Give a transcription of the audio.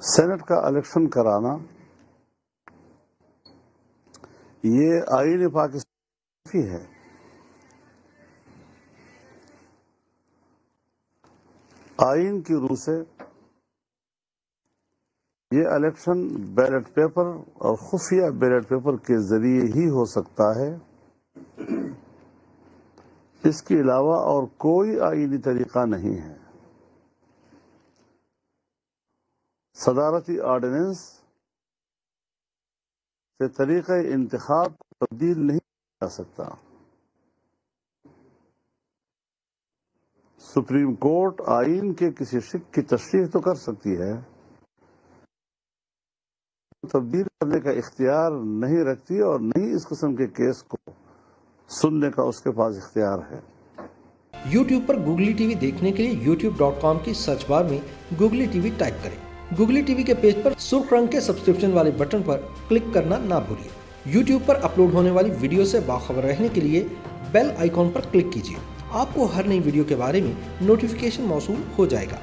Saint کا election کرانا یہ آئین پاکستان ہے. آئین کی روح سے یہ الیکشن بیلٹ پیپر اور خفیہ بیلٹ پیپر کے ذریعے ہی ہو سکتا ہے. اس کے علاوہ اور کوئی آئینی طریقہ نہیں ہے. صدارتی آرڈیننس سے طریقہ انتخاب تبدیل نہیں کیا جا سکتا. سپریم کورٹ آئین کے کسی شق کی تشریح تو کر سکتی ہے، تبدیل کرنے کا اختیار نہیں رکھتی، اور نہیں اس قسم کے کیس کو سننے کا اس کے پاس اختیار ہے. یوٹیوب پر گوگلی ٹی وی دیکھنے کے لیے youtube.com کی سرچ بار میں گوگلی ٹی وی ٹائپ کریں. گوگلی ٹی وی کے پیج پر سرخ رنگ کے سبسکرپشن والے بٹن پر کلک کرنا نہ بھولیے. یوٹیوب پر اپلوڈ ہونے والی ویڈیو سے باخبر رہنے کے لیے بیل آئیکن پر کلک کیجیے. آپ کو ہر نئی ویڈیو کے بارے میں نوٹیفیکیشن موصول ہو جائے گا.